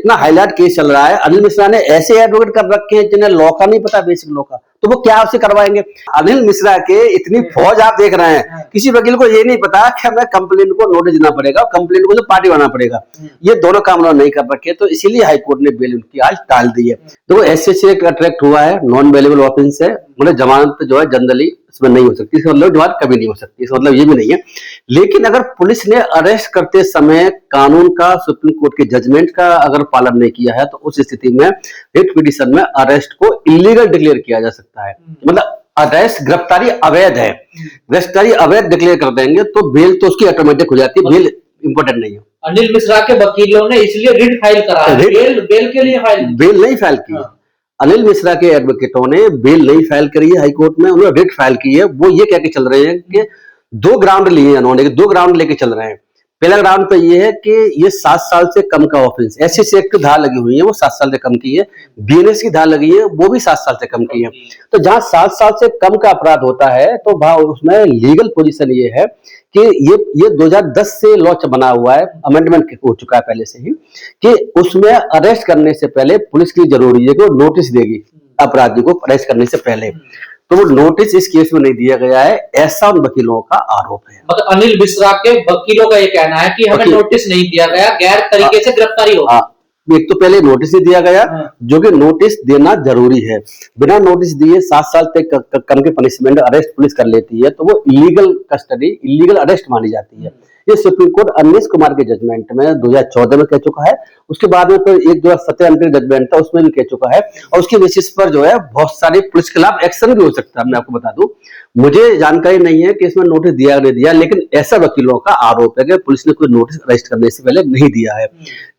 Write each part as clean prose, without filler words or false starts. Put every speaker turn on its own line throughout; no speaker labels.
इतना highlight case चल रहा है, अनिल मिश्रा ने ऐसे एडवोकेट कर रखे हैं जिन्हें लॉ का नहीं पता, बेसिक लॉ का, तो वो क्या उससे करवाएंगे। अनिल मिश्रा के इतनी फौज आप देख रहे हैं, किसी वकील को ये नहीं पता कि हमें कंप्लेंट को नोटिस देना पड़ेगा, कंप्लेंट को जो पार्टी बनाना पड़ेगा, ये दोनों काम उन्होंने नहीं कर रखे, तो इसीलिए हाईकोर्ट ने बेल उनकी आज टाल दी है। तो एसएससी एक्ट अट्रैक्ट हुआ है, नॉन बेलेबल ऑफेंस है, मतलब जमानत जो है जनरली इसमें नहीं हो सकती, इसका मतलब जमानत कभी नहीं हो सकती, इसका मतलब ये भी नहीं है। लेकिन अगर पुलिस ने अरेस्ट करते समय कानून का, सुप्रीम कोर्ट के जजमेंट का अगर पालन नहीं किया है, तो उस स्थिति में रिट पिटीशन में अरेस्ट को इलीगल डिक्लेयर किया जा सकता है। मतलब अरेस्ट, गिरफ्तारी अवैध है, गिरफ्तारी अवैध डिक्लेयर कर देंगे तो बेल तो उसकी ऑटोमेटिक हो जाती है, बेल इंपॉर्टेंट नहीं है।
अनिल मिश्रा के वकीलों ने इसलिए रिट फाइल करा है, बेल के लिए फाइल,
बेल नहीं फाइल की। अनिल मिश्रा के एडवोकेटों ने बेल नहीं फाइल करी है हाईकोर्ट में, उन्होंने रिट फाइल की है। वो ये कह के चल रहे हैं कि दो ग्राउंड लिए उन्होंने, दो ग्राउंड लेके चल रहे हैं। पहला ग्राउंड पे ये है कि ये 7 साल से कम का ऑफेंस, एसएससी एक्ट की धारा लगी हुई है वो 7 साल से कम की है, बीएनएस की धारा लगी है वो भी 7 साल से कम की है। तो जहां 7 साल से कम का अपराध होता है तो वहां उसमें लीगल पोजीशन ये है कि ये 2010 से लॉ बना हुआ है, अमेंडमेंट हो चुका है पहले से ही, कि उसमें अरेस्ट करने से पहले पुलिस की जरूरी है कि वो नोटिस देगी अपराधी को अरेस्ट करने से पहले। तो वो नोटिस इस केस में नहीं दिया गया है, ऐसा उन वकीलों का आरोप है।
मतलब अनिल मिश्रा के वकीलों का ये कहना है कि हमें नोटिस नहीं दिया गया, गैर तरीके से गिरफ्तारी हो।
एक तो पहले नोटिस नहीं दिया गया, जो कि नोटिस देना जरूरी है। बिना नोटिस दिए 7 साल तक कम के पनिशमेंट अरेस्ट पुलिस कर लेती है, तो वो इलीगल कस्टडी, इलीगल अरेस्ट मानी जाती है। ये सुप्रीम कोर्ट अनिल कुमार के जजमेंट में 2014 में कह चुका है, उसके बाद में फिर एक 2017 जजमेंट था उसमें भी कह चुका है, और उसके बेसिस पर जो है बहुत सारे पुलिस के खिलाफ एक्शन भी हो सकता है। मैं आपको बता दूं, मुझे जानकारी नहीं है कि इसमें नोटिस दिया नहीं दिया, लेकिन ऐसा वकीलों का आरोप है कि पुलिस ने कोई नोटिस अरेस्ट करने से पहले नहीं दिया है।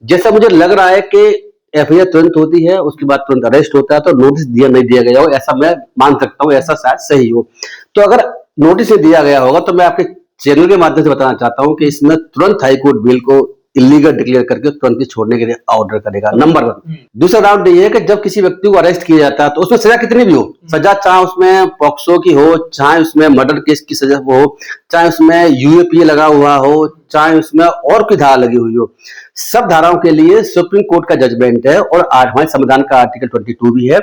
जैसा मुझे लग रहा है कि एफआईआर तुरंत होती है, उसके बाद तुरंत अरेस्ट होता है, तो नोटिस दिया नहीं दिया गया हो ऐसा मैं मान सकता हूँ, ऐसा शायद सही हो। तो अगर नोटिस नहीं दिया गया होगा तो मैं आपके चैनल के माध्यम से बताना चाहता हूं कि इसमें तुरंत हाईकोर्ट बिल को इलीगल डिक्लेयर करके तुरंत ही छोड़ने के लिए ऑर्डर करेगा, नंबर 1। दूसरा राउंड ये है कि जब किसी व्यक्ति को अरेस्ट किया जाता है तो उसमें सजा कितनी भी हो, सजा चाहे उसमें पॉक्सो की हो, चाहे उसमें मर्डर केस की सजा हो, चाहे उसमें यूएपीए लगा हुआ हो, चाहे उसमें और कोई धारा लगी हुई हो, सब धाराओं के लिए सुप्रीम कोर्ट का जजमेंट है और हमारे संविधान का आर्टिकल 22 भी है,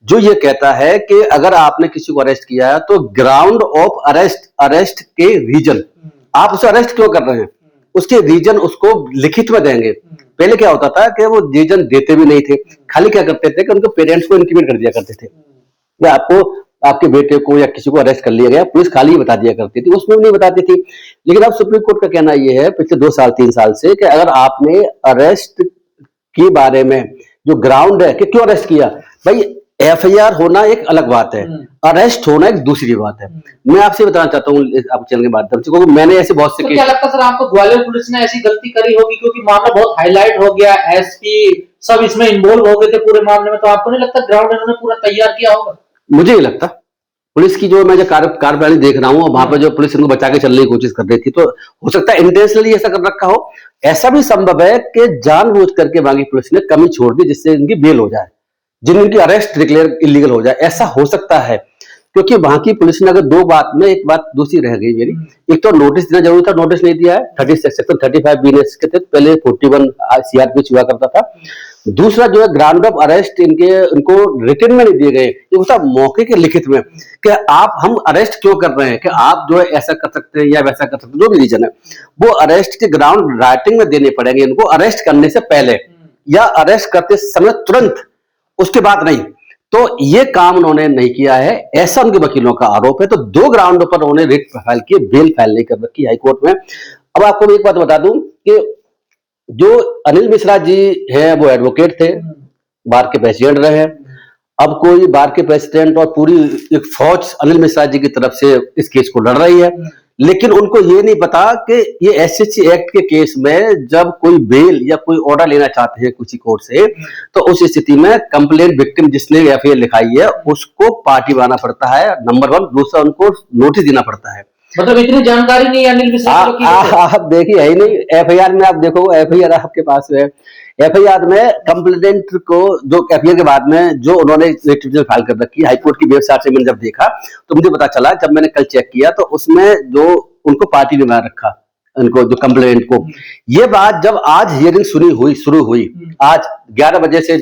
जो ये कहता है कि अगर आपने किसी को अरेस्ट किया है तो ग्राउंड ऑफ अरेस्ट के रीजन, आप उसे अरेस्ट क्यों कर रहे हैं उसके रीजन उसको लिखित में देंगे। पहले क्या होता था कि वो रीजन देते भी नहीं थे, खाली क्या करते थे कि उनके पेरेंट्स को इंटीमेट कर दिया करते थे, या आपको आपके बेटे को या किसी को अरेस्ट कर लिया गया, पुलिस खाली बता दिया करती थी, उसमें भी नहीं बताती थी। लेकिन अब सुप्रीम कोर्ट का कहना यह है पिछले 2 साल 3 साल से कि अगर आपने अरेस्ट के बारे में जो ग्राउंड है कि क्यों अरेस्ट किया, भाई एफआईआर होना एक अलग बात है, अरेस्ट होना एक दूसरी बात है। मैं आपसे बताना चाहता हूँ आप चैनल के माध्यम से, क्योंकि मैंने ऐसे बहुत से
क्या लगता है सर आपको ग्वालियर पुलिस ने ऐसी गलती करी होगी, क्योंकि मामला बहुत हाईलाइट हो गया, एसपी सब इसमें इन्वॉल्व हो गए थे पूरे मामले में, तो आपको नहीं लगता ग्राउंड इन्होंने पूरा तैयार किया होगा?
मुझे नहीं लगता। पुलिस की जो मैं जो कार्यप्रणाली देख रहा हूँ वहां पर जो पुलिस इनको बचा के चलने की कोशिश कर रही थी, तो हो सकता है इंटेंशनली ऐसा कर रखा हो। ऐसा भी संभव है कि जानबूझ करके बागी पुलिस ने कमी छोड़ दी जिससे इनकी बेल हो जाए, जिनकी अरेस्ट डिक्लेयर इलीगल हो जाए, ऐसा हो सकता है। क्योंकि वहां की पुलिस ने अगर 2 बात में, एक बात दूसरी रह गई मेरी, एक तो नोटिस देना जरूरी था, नोटिस नहीं दिया है, 35 बीएनएस के तहत, पहले 41 सीआरपीसी हुआ करता था। दूसरा जो है ग्राउंड ऑफ अरेस्ट इनको रिटन में नहीं दिए गए, ये सब मौके के लिखित में कि आप हम अरेस्ट क्यों कर रहे हैं, कि आप जो है ऐसा कर सकते हैं या वैसा कर सकते हैं, जो भी रीजन है वो अरेस्ट के ग्राउंड राइटिंग में देने पड़ेंगे इनको, अरेस्ट करने से पहले या अरेस्ट करते समय तुरंत, उसके बाद नहीं। तो ये काम उन्होंने नहीं किया है, ऐसा उनके वकीलों का आरोप है। तो 2 ग्राउंड पर उन्होंने रिट फाइल की, बेल फाइल नहीं कर रखी हाईकोर्ट में। अब आपको एक बात बता दूं कि जो अनिल मिश्रा जी हैं वो एडवोकेट थे, बार के प्रेसिडेंट रहे। अब कोई बार के प्रेसिडेंट और पूरी एक फौज अनिल मिश्रा जी की तरफ से इस केस को लड़ रही है, लेकिन उनको ये नहीं पता कि ये एसएससी एक्ट के केस में जब कोई बेल या कोई ऑर्डर लेना चाहते हैं किसी कोर्ट से, तो उस स्थिति में कंप्लेंट विक्टिम जिसने एफआईआर लिखाई है उसको पार्टी बनाना पड़ता है, नंबर 1। दूसरा उनको नोटिस देना पड़ता है।
मतलब इतनी जानकारी नहीं अनिल मिश्रा की?
आप देखिए है ही नहीं एफआईआर में, आप देखो एफआईआर आपके पास है, एफआईआर में कंप्लेंट को जो एफआईआर के बाद में जो उन्होंने फाइल कर रखी हाईकोर्ट की वेबसाइट से मैंने जब देखा तो मुझे पता चला, जब मैंने कल चेक किया तो उसमें जो उनको पार्टी ने बना रखा इनको जो कंप्लेंट को। ये बात जब आज हियरिंग शुरू हुई आज 11 बजे से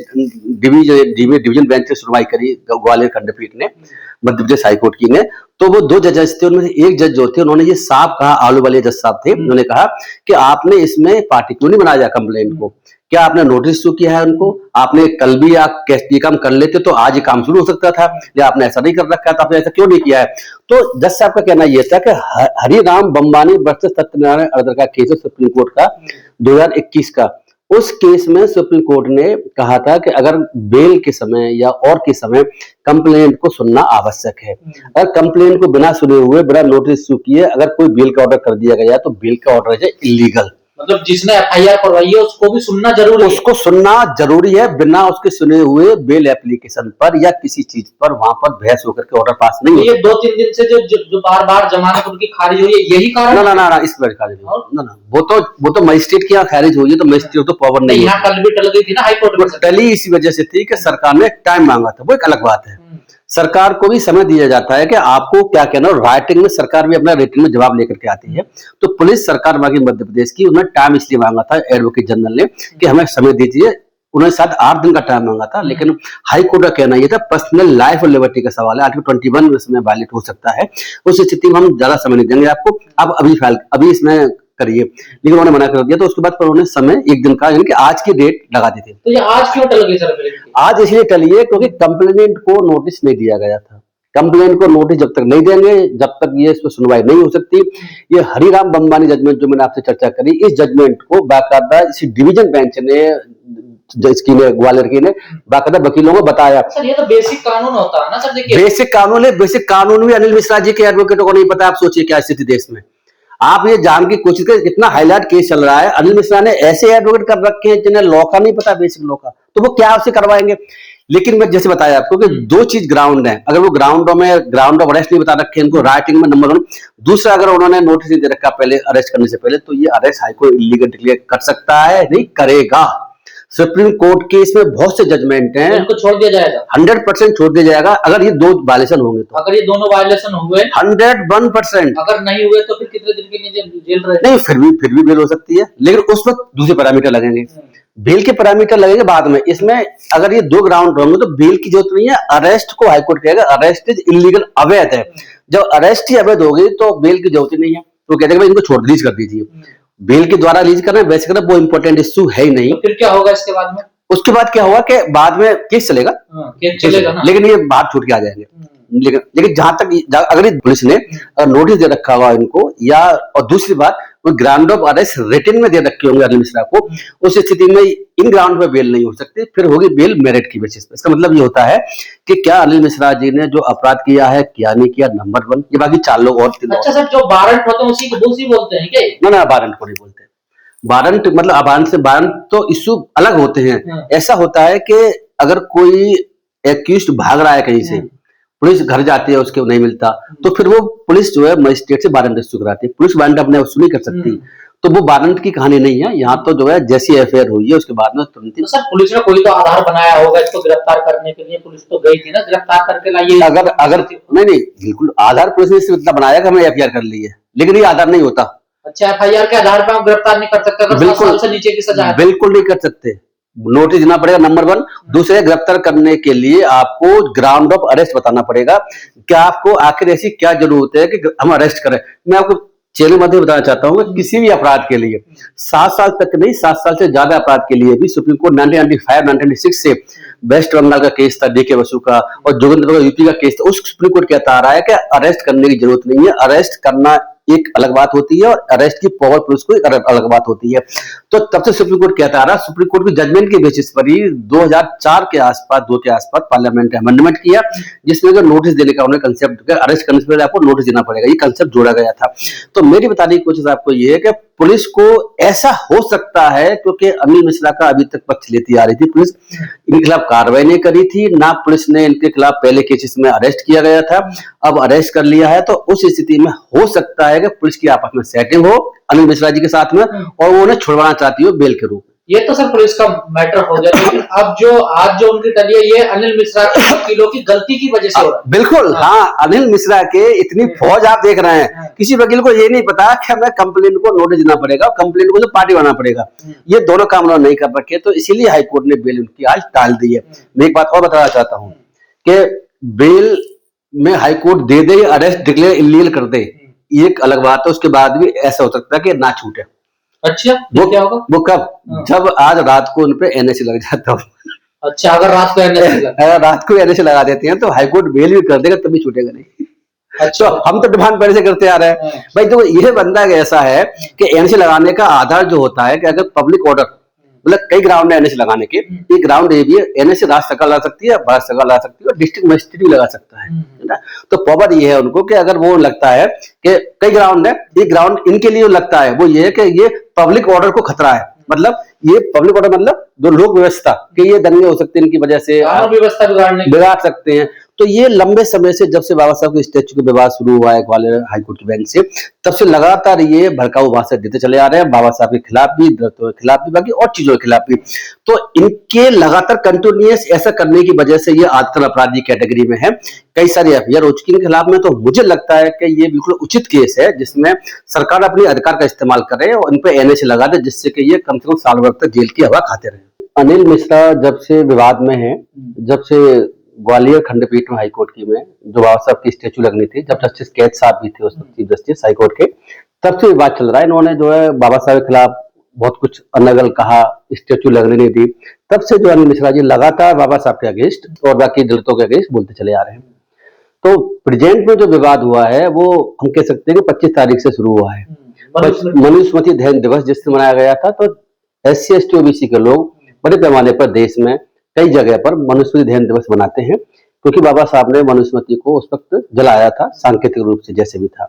डिवीजन बेंच से सुनवाई करी ग्वालियर खंडपीठ ने, मध्य प्रदेश हाईकोर्ट की ने। तो वो 2 जजेस थे, उनमें से एक जज जो थे उन्होंने ये साफ कहा, आलू वाले जज साहब थे, उन्होंने कहा कि आपने इसमें पार्टी क्यों नहीं बनाया कंप्लेंट को, क्या आपने नोटिस इशू किया है उनको, आपने कल भी आप ये काम कर लेते तो आज ये काम शुरू हो सकता था, या आपने ऐसा नहीं कर रखा था, आपने ऐसा क्यों नहीं किया है। तो जज साहब का कहना यह था कि हरिराम बंबानी वर्सेस सत्यनारायण अरदर का केस है सुप्रीम कोर्ट का 2021 का। उस केस में सुप्रीम कोर्ट ने कहा था कि अगर बेल के समय या और के समय कंप्लेंट को सुनना आवश्यक है, अगर कंप्लेंट को बिना सुने हुए बिना नोटिस इशू किए अगर कोई बेल का ऑर्डर कर दिया गया तो बेल का ऑर्डर है इलीगल।
मतलब जिसने एफआईआर करवाई है उसको भी सुनना जरूरी है,
उसको सुनना जरूरी है, बिना उसके सुने हुए बेल एप्लीकेशन पर या किसी चीज पर वहां पर बहस होकर के ऑर्डर पास नहीं
होता। ये 2-3 दिन से जो बार-बार जमानत उनकी खारिज हुई है यही कारण?
ना इस बार खारिज ना वो तो मजिस्ट्रेट की यहाँ खारिज हुई है, तो मजिस्ट्रेट तो पावर नहीं है।
यहाँ कल भी टल गई थी ना हाईकोर्ट में,
टली इसी वजह से थी कि सरकार ने टाइम मांगा था, वो एक अलग बात है। सरकार को भी समय दिया जाता है कि आपको क्या कहना, राइटिंग में सरकार भी अपना रिटन में जवाब लेकर के आती है। तो पुलिस सरकार बाकी मध्य प्रदेश की, उन्होंने टाइम इसलिए मांगा था एडवोकेट जनरल ने कि हमें समय दीजिए, उन्होंने शायद 8 दिन का टाइम मांगा था, लेकिन हाई कोर्ट का कहना यह था पर्सनल लाइफ और लिबर्टी का सवाल है, आर्टिकल 21 इसमें वायलेट हो सकता है, उस स्थिति में हम ज्यादा समय नहीं देंगे आपको, अब अभी इसमें करिए, लेकिन उन्होंने मना कर दिया। तो उसके बाद पर उन्होंने समय 1 दिन का यानी कि आज की डेट लगा दी थी।
तो ये आज क्यों टल गई सर?
आज इसलिए टली है क्योंकि कंप्लेनेंट को नोटिस नहीं दिया गया था। कंप्लेंट को नोटिस जब तक नहीं देंगे, जब तक ये इस पर सुनवाई नहीं हो सकती। ये हरिराम बंबानी जजमेंट जो मैंने आपसे चर्चा करी, इस जजमेंट को बाकायदा इसी डिवीजन बेंच ने ग्वालियर की ने बाकायदा वकीलों को बताया।
सर ये तो बेसिक कानून होता है ना सर, देखिए
बेसिक कानून है, बेसिक कानून भी अनिल मिश्रा जी के एडवोकेटों को नहीं पता। आप सोचिए क्या स्थिति देश में, आप ये जान की कोशिश करें कितना हाईलाइट केस चल रहा है, अनिल मिश्रा ने ऐसे एडवोकेट कर रखे हैं जिन्हें लॉ का नहीं पता, बेसिक लॉ का, तो वो क्या आपसे करवाएंगे। लेकिन मैं जैसे बताया आपको कि 2 चीज ग्राउंड है, अगर वो ग्राउंड ऑफ अरेस्ट नहीं बता रखे इनको राइटिंग में, नंबर 1। दूसरा, अगर उन्होंने नोटिस नहीं दे रखा पहले अरेस्ट करने से पहले, तो ये अरेस्ट हाईकोर्ट इलीगल डिक्लेयर कर सकता है, नहीं करेगा। सुप्रीम कोर्ट के इसमें बहुत से जजमेंट हैं,
इनको छोड़ दिया जाएगा,
100% छोड़ दिया जाएगा अगर ये 2 वायलेशन होंगे तो।
अगर ये दोनों वायलेशन हुए
101%,
अगर नहीं हुए तो फिर कितने दिन के लिए जेल रहे?
नहीं, फिर भी बेल हो सकती है, लेकिन उस वक्त दूसरे पैरामीटर लगेंगे, बेल के पैरामीटर लगेंगे बाद में। इसमें अगर ये 2 ग्राउंड होंगे तो बेल की जरूरत नहीं है। अरेस्ट को हाईकोर्ट कहेगा अरेस्ट इज इलीगल, अवैध है। जब अरेस्ट ही अवैध होगी तो बेल की जरूरत ही नहीं है, तो कहते हैं इनको छोड़ रिलीज कर दीजिए। बेल के द्वारा रिलीज करना वैसे करना वो इंपॉर्टेंट इश्यू है ही नहीं।
तो फिर क्या होगा इसके बाद में?
उसके बाद क्या होगा कि बाद में केस चलेगा,
केस चलेगा ना,
लेकिन ये बाहर छूट के आ जाएंगे। लेकिन जहां तक अगर पुलिस ने नोटिस दे रखा होगा इनको, या और दूसरी बात वो ग्राउंड ऑफ अरेस्ट रिटन में दे रखे होंगे अनिल मिश्रा को, उस स्थिति में इन ग्राउंड पे बेल नहीं हो सकती, फिर होगी बेल मेरिट की बेसिस पे। इसका मतलब ये होता है कि क्या अनिल मिश्रा जी ने जो अपराध किया है, क्या नहीं किया, नंबर 1, ये बाकी 4 लोग और 3 लोग।
अच्छा सर, जो वारंट होते हैं उसी को बोलते हैं क्या?
ना वारंट को नहीं बोलते। वारंट मतलब वारंट तो इश्यू अलग होते हैं। ऐसा होता है कि अगर कोई एक्यूज्ड भाग रहा है कहीं से, पुलिस घर जाती है, उसके नहीं मिलता, तो फिर वो पुलिस जो है मजिस्ट्रेट से वारंट इश्यू कराती है। पुलिस वारंट अपने इश्यू नहीं कर सकती, तो वो वारंट की कहानी नहीं है। यहाँ तो जो है जैसी एफआईआर हुई है उसके बाद में तुरंत ही।
तो सर पुलिस ने कोई तो आधार बनाया होगा इसको गिरफ्तार करने के लिए, पुलिस तो गई थी ना गिरफ्तार करके लाइए।
अगर नहीं बिल्कुल आधार पुलिस ने सिर्फ इतना बनाया कि हमने एफआईआर कर ली है, लेकिन ये आधार नहीं होता।
अच्छा, एफआईआर के आधार पर हम गिरफ्तार नहीं कर सकते? अगर 7 साल से नीचे की सजा है
बिल्कुल नहीं कर सकते। नोटिस देना पड़ेगा, नंबर 1। दूसरे, गिरफ्तार करने के लिए आपको ग्राउंड ऑफ अरेस्ट बताना पड़ेगा कि आपको आखिर ऐसी क्या जरूरत है कि हम अरेस्ट करें। मैं आपको चैनल मध्य बताना चाहता हूँ कि किसी भी अपराध के लिए 7 साल तक नहीं, 7 साल से ज्यादा अपराध के लिए भी सुप्रीम कोर्ट 1995-1996 से वेस्ट बंगाल का केस था, डीके बसु का, और जोगिंद्र का यूपी का केस था, उस सुप्रीम कोर्ट कहता आ रहा है कि अरेस्ट करने की जरूरत नहीं है। अरेस्ट करना एक अलग बात होती है और अरेस्ट की पावर पुलिस को एक अलग बात होती है। तो तब से सुप्रीम कोर्ट कहता आ रहा, सुप्रीम कोर्ट की जजमेंट के बेसिस पर ही 2004 के आसपास, 2 के आसपास पार्लियामेंट ने अमेंडमेंट किया, जिसमें अगर नोटिस देने का उन्होंने कंसेप्ट, अरेस्ट करने से पहले आपको नोटिस देना पड़ेगा, ये कंसेप्ट जोड़ा गया था। तो मेरी बताने की कोशिश आपको ये है कि पुलिस को ऐसा हो सकता है, क्योंकि अनिल मिश्रा का अभी तक पक्ष लेती आ रही थी पुलिस, इनके खिलाफ कार्रवाई नहीं करी थी ना, पुलिस ने इनके खिलाफ पहले केसेस में अरेस्ट किया गया था, अब अरेस्ट कर लिया है। तो उस स्थिति में हो सकता है कि पुलिस की आपस में सेटिंग हो अनिल मिश्रा जी के साथ में, और वो उन्हें छुड़वाना चाहती हो बेल के रूप में।
ये तो सर पुलिस का मैटर हो गया, लेकिन अब जो आज जो उनकी टली है ये अनिल मिश्रा के वकीलों की गलती की वजह से हो रहा है।
बिल्कुल, हाँ, अनिल मिश्रा के इतनी फौज आप देख रहे हैं, किसी वकील को ये नहीं पता कि हमें कंप्लेंट को नोटिस देना पड़ेगा, कंप्लेंट को तो पार्टी बनाना पड़ेगा। ये दोनों काम उन्होंने नहीं कर रखे, तो इसीलिए हाईकोर्ट ने बेल उनकी आज टाल दी है। मैं एक बात और बताना चाहता हूँ कि बेल में हाईकोर्ट दे दे, अरेस्ट डिक्लेयर इलीगल कर दे, ये एक अलग बात है। उसके बाद भी ऐसा हो सकता है कि ना छूटे।
अच्छा, वो क्या होगा?
वो कब? जब आज रात को उनपे एनएसए लग जाता हो।
अच्छा, अगर रात को
एनएसए लगा देते हैं तो हाईकोर्ट बेल भी कर देगा, तभी छूटेगा नहीं।
अच्छा,
तो हम तो डिमांड पहले से करते आ रहे हैं भाई। तो यह बंदा ऐसा है कि एनएसए लगाने का आधार जो होता है कि अगर पब्लिक ऑर्डर, मतलब कई ग्राउंड है एनएसए लगाने के, एक ग्राउंड ये भी है, एनएसए राज्य सरकार लगा सकती है, भारत सरकार लगा सकती है और डिस्ट्रिक्ट मजिस्ट्रेट भी लगा सकता है ना। तो पावर ये है उनको कि अगर वो लगता है कि कई ग्राउंड है, एक ग्राउंड इनके लिए लगता है वो ये है कि ये पब्लिक ऑर्डर को खतरा है, मतलब ये पब्लिक ऑर्डर मतलब जो लोक व्यवस्था कि ये दंगे हो सकते हैं इनकी वजह से,
व्यवस्था बिगाड़
सकते हैं। तो ये लंबे समय से, जब से बाबा साहब के स्टैच्यू का विवाद शुरू हुआ है ग्वालियर हाईकोर्ट की बेंच से, तब से लगातार ये भड़काऊ भाषण देते चले आ रहे हैं, बाबा साहब के खिलाफ भी, दलितों के खिलाफ भी, बाकी और चीजों के खिलाफ भी। तो इनके लगातार कंटिन्यूअस ऐसा करने की वजह से ये आजकल अपराधी कैटेगरी में है। कई सारी एफआईआर हो चुकी है खिलाफ में। तो मुझे लगता है कि ये बिल्कुल उचित केस है जिसमें सरकार अपने अधिकार का इस्तेमाल करे और इन पे एनएसए लगा दे, जिससे कि ये कम से कम साल भर तक जेल की हवा खाते रहे। अनिल मिश्रा जब से विवाद में है, जब से ग्वालियर खंडपीठ में हाईकोर्ट की में जो बाबा साहब की स्टेचू लगनी थी, जब जस्टिस कैद साहब भी थे उस वक्त चीफ जस्टिस हाईकोर्ट के, तब से विवाद चल रहा है। इन्होंने जो है बाबा साहब के खिलाफ बहुत कुछ अनगल कहा, स्टेचू लगने नहीं दी। तब से जो अनिल मिश्रा जी लगातार बाबा साहब के अगेंस्ट और बाकी दलितों के अगेंस्ट बोलते चले आ रहे हैं। तो प्रेजेंट में जो विवाद हुआ है वो हम कह सकते हैं कि 25 तारीख से शुरू हुआ है। मनुस्मृति ध्यान दिवस जिस दिन मनाया गया था, तो SC ST OBC के लोग बड़े पैमाने पर देश में कई जगह पर मनुस्मृति ध्यान दिवस मनाते हैं, क्योंकि बाबा साहब ने मनुस्मृति को उस वक्त जलाया था, सांकेतिक रूप से जैसे भी था।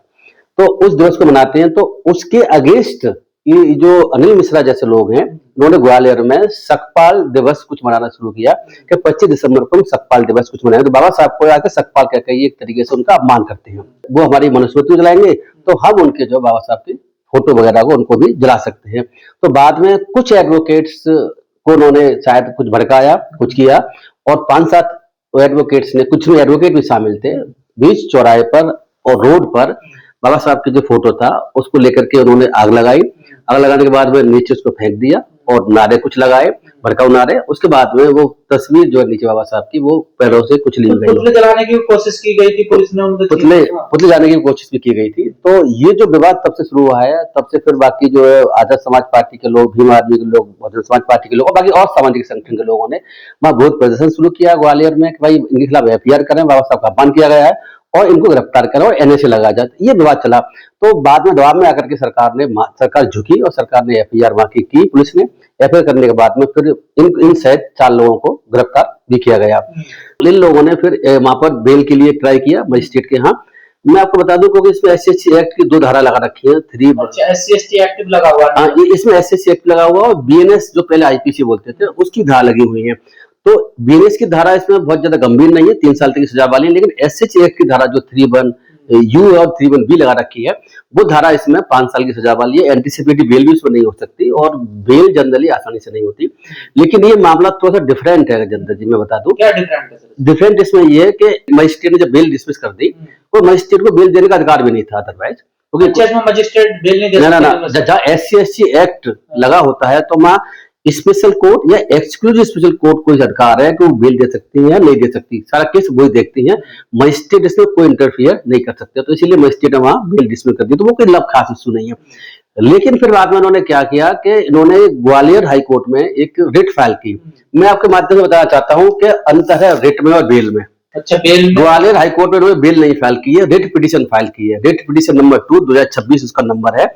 तो उस दिवस को मनाते हैं। तो उसके अगेंस्ट ये जो अनिल मिश्रा जैसे लोग हैं, उन्होंने ग्वालियर में सकपाल दिवस कुछ मनाना शुरू किया कि 25 दिसंबर को सकपाल दिवस कुछ मनाएंगे। तो बाबा साहब को आकर सकपाल कहकर एक तरीके से उनका अपमान करते हैं। वो हमारी मनुस्मृति जलाएंगे तो हम उनके जो बाबा साहब की फोटो वगैरह को उनको भी जला सकते हैं। तो बाद में कुछ एडवोकेट्स को उन्होंने शायद कुछ भड़काया, कुछ किया, और 5-7 एडवोकेट्स ने, कुछ में एडवोकेट भी शामिल थे, बीच चौराहे पर और रोड पर बाबा साहब की जो फोटो था उसको लेकर के उन्होंने आग लगाई। आग लगाने के बाद में नीचे उसको फेंक दिया और नारे कुछ लगाए, भड़काऊ नारे। उसके बाद में वो तस्वीर जो है नीचे बाबा साहब की, वो पैरों से कुछ ली गई,
पुतले जलाने की कोशिश की गई थी पुलिस ने, उनको
पुतले जाने की कोशिश भी की गई थी। तो ये जो विवाद तब से शुरू हुआ है, तब से फिर बाकी जो है आजाद समाज पार्टी के लोग, भीम आदमी के लोग, बहुजन समाज पार्टी के लोग और बाकी और सामाजिक संगठन के लोगों ने वहां विरोध प्रदर्शन शुरू किया ग्वालियर में कि भाई इनके खिलाफ FIR करें, बाबा साहब का अपमान किया गया है और इनको गिरफ्तार करें और NSA लगा जाए। ये विवाद चला। तो बाद में दबाव में आकर के सरकार झुकी और सरकार ने FIR वहां की पुलिस ने। FIR करने के बाद में फिर इन शायद 4 लोगों को गिरफ्तार भी किया गया। इन लोगों ने फिर वहां पर बेल के लिए ट्राई किया मजिस्ट्रेट के यहाँ। मैं आपको बता दूं क्योंकि इसमें SC ST एक्ट की 2 धारा लगा रखी है।
SC ST एक्ट लगा हुआ है।
इसमें SC ST एक्ट लगा हुआ और BNS जो पहले IPC बोलते थे उसकी धारा लगी हुई है। तो BNS की धारा इसमें बहुत ज्यादा गंभीर नहीं है, 3 साल तक की सजा वाली है, लेकिन SH एक्ट की धारा जो 31U और 31B लगा रखी है, वो धारा इसमें 5 साल की सजा वाली है। एंटीसिपेटरी बेल भी उसमें नहीं हो सकती और बेल जनरली आसानी से नहीं होती। लेकिन ये मामला थोड़ा सा डिफरेंट है जनरल जी, मैं बता दूं।
क्या डिफरेंट है?
डिफरेंट इसमें ये है कि मजिस्ट्रेट ने जब बेल डिसमिस कर दी, तो मजिस्ट्रेट को बेल देने का अधिकार भी नहीं था अदरवाइज, क्योंकि
मजिस्ट्रेट बेल नहीं दे सकता।
जहाँ SC ST एक्ट लगा होता है तो वहां स्पेशल कोर्ट या एक्सक्लूसिव स्पेशल कोर्ट को अधिकार है कि वो बेल दे सकती है या नहीं दे सकती, सारा केस वही देखती है। मजिस्ट्रेट इसमें कोई इंटरफियर नहीं कर सकते। तो इसीलिए मजिस्ट्रेट ने वहां बेल डिसमिस कर दी, तो वो कोई खास इशू नहीं है। लेकिन फिर बाद में उन्होंने क्या किया कि इन्होंने ग्वालियर हाईकोर्ट में एक रिट फाइल की। मैं आपके माध्यम से बताना चाहता हूँ कि अंतर है रिट में और बेल में।
अच्छा, बेल में
ग्वालियर हाईकोर्ट में उन्होंने बेल नहीं फाइल की है, रिट पिटीशन फाइल की है। रिट पिटीशन नंबर 2 2026 उसका नंबर है।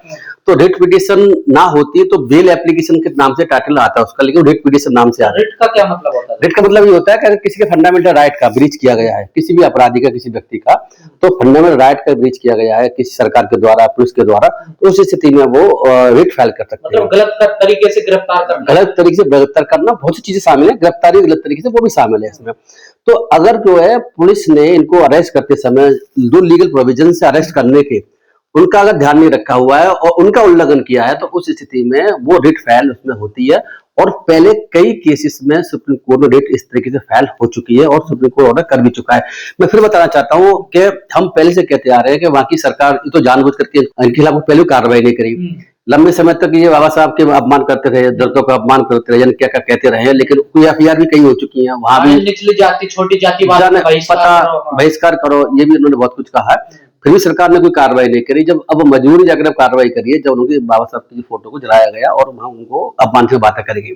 तो रिट पिटीशन ना होती तो बेल एप्लीकेशन के नाम से टाइटल आता है उसका, लेकिन रिट पिटीशन नाम से आता है।
रिट का क्या मतलब होता है?
रिट का मतलब ये होता है कि अगर किसी के फंडामेंटल राइट का ब्रीच किया गया है, किसी भी अपराधी का, किसी व्यक्ति का, तो फंडामेंटल राइट का ब्रीच किया गया है किसी सरकार के द्वारा, पुलिस के द्वारा, तो उस स्थिति में वो रिट फाइल कर सकते हैं।
मतलब गलत तरीके से गिरफ्तार करना,
गलत तरीके से गिरफ्तार करना, बहुत सी चीजें शामिल है, गिरफ्तारी गलत तरीके से वो भी शामिल है इसमें। तो अगर जो है पुलिस ने इनको अरेस्ट करते समय दो लीगल प्रोविजन से अरेस्ट करने के उनका अगर ध्यान नहीं रखा हुआ है और उनका उल्लंघन किया है, तो उस स्थिति में वो रिट फाइल उसमें होती है और पहले कई केसेस में सुप्रीम कोर्ट में रेट इस तरीके से फाइल हो चुकी है और सुप्रीम कोर्ट ऑर्डर कर भी चुका है। मैं फिर बताना चाहता हूँ कि हम पहले से कहते आ रहे हैं कि वहां की सरकार तो जानबूझ करके इनके खिलाफ पहले कार्रवाई नहीं करी। लंबे समय तक ये बाबा साहब के अपमान करते रहे, दलितों का अपमान करते रहे, क्या क्या कहते रहे, लेकिन कोई एफआईआर भी कई हो चुकी है, वहां भी
निचली जाति छोटी जाति
बहिष्कार करो, ये भी उन्होंने बहुत कुछ कहा है। फिर भी सरकार ने कोई कार्रवाई नहीं करी। जब अब मजबूरी जाकर अब कार्रवाई करी है, जब उनकी बाबा साहब की फोटो को जलाया गया और वहां उनको अपमान से बातें करी गई।